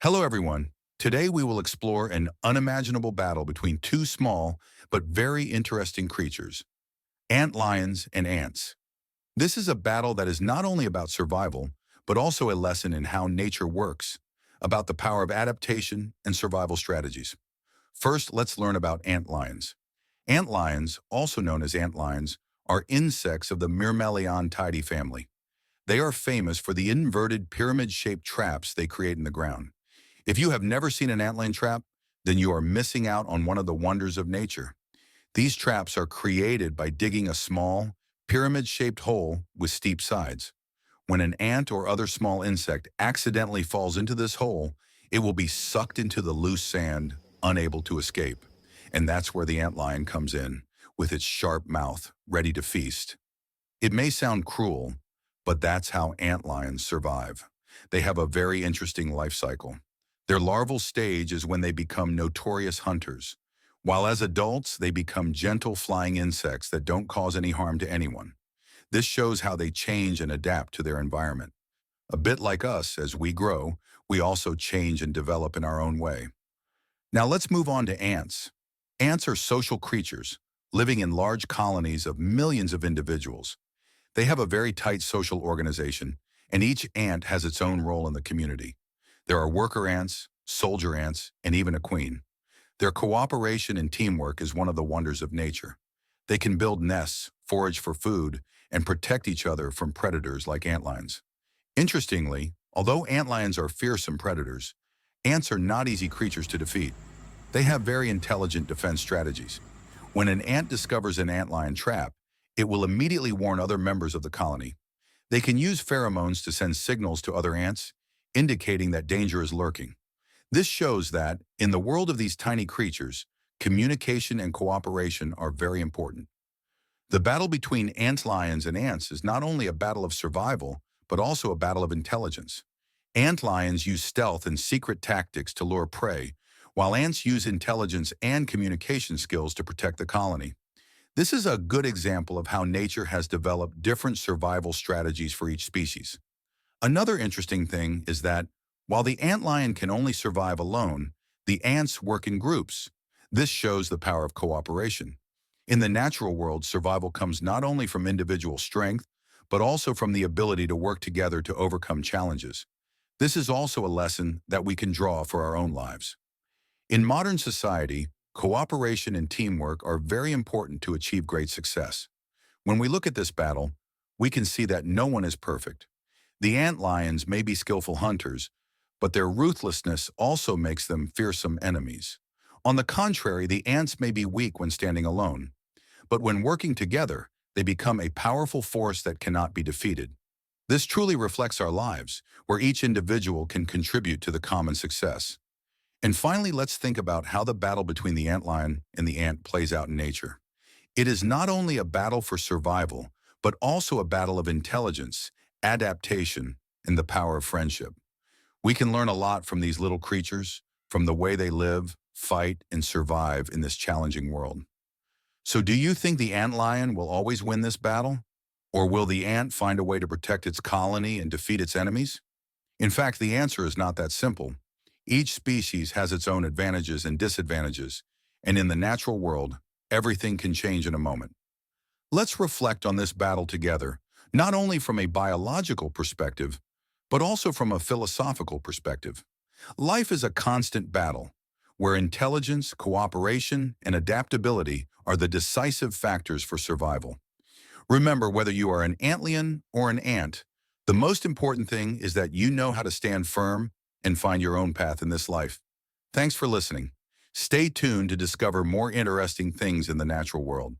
Hello, everyone. Today we will explore an unimaginable battle between two small but very interesting creatures, ant lions and ants. This is a battle that is not only about survival, but also a lesson in how nature works, about the power of adaptation and survival strategies. First, let's learn about ant lions. Ant lions, also known as ant lions, are insects of the Myrmeleontidae family. They are famous for the inverted pyramid-shaped traps they create in the ground. If you have never seen an antlion trap, then you are missing out on one of the wonders of nature. These traps are created by digging a small, pyramid-shaped hole with steep sides. When an ant or other small insect accidentally falls into this hole, it will be sucked into the loose sand, unable to escape. And that's where the antlion comes in, with its sharp mouth, ready to feast. It may sound cruel, but that's how antlions survive. They have a very interesting life cycle. Their larval stage is when they become notorious hunters, while as adults they become gentle flying insects that don't cause any harm to anyone. This shows how they change and adapt to their environment. A bit like us, as we grow, we also change and develop in our own way. Now let's move on to ants. Ants are social creatures, living in large colonies of millions of individuals. They have a very tight social organization, and each ant has its own role in the community. There are worker ants, soldier ants, and even a queen. Their cooperation and teamwork is one of the wonders of nature. They can build nests, forage for food, and protect each other from predators like antlions. Interestingly, although antlions are fearsome predators, ants are not easy creatures to defeat. They have very intelligent defense strategies. When an ant discovers an antlion trap, it will immediately warn other members of the colony. They can use pheromones to send signals to other ants, indicating that danger is lurking. This shows that, in the world of these tiny creatures, communication and cooperation are very important. The battle between ant lions and ants is not only a battle of survival, but also a battle of intelligence. Ant lions use stealth and secret tactics to lure prey, while ants use intelligence and communication skills to protect the colony. This is a good example of how nature has developed different survival strategies for each species. Another interesting thing is that, while the antlion can only survive alone, the ants work in groups. This shows the power of cooperation. In the natural world, survival comes not only from individual strength, but also from the ability to work together to overcome challenges. This is also a lesson that we can draw for our own lives. In modern society, cooperation and teamwork are very important to achieve great success. When we look at this battle, we can see that no one is perfect. The ant lions may be skillful hunters, but their ruthlessness also makes them fearsome enemies. On the contrary, the ants may be weak when standing alone, but when working together, they become a powerful force that cannot be defeated. This truly reflects our lives, where each individual can contribute to the common success. And finally, let's think about how the battle between the antlion and the ant plays out in nature. It is not only a battle for survival, but also a battle of intelligence, adaptation, and the power of friendship. We can learn a lot from these little creatures, from the way they live, fight, and survive in this challenging world. So do you think the antlion will always win this battle? Or will the ant find a way to protect its colony and defeat its enemies? In fact, the answer is not that simple. Each species has its own advantages and disadvantages, and in the natural world, everything can change in a moment. Let's reflect on this battle together, not only from a biological perspective, but also from a philosophical perspective. Life is a constant battle, where intelligence, cooperation, and adaptability are the decisive factors for survival. Remember, whether you are an antlion or an ant, the most important thing is that you know how to stand firm and find your own path in this life. Thanks for listening. Stay tuned to discover more interesting things in the natural world.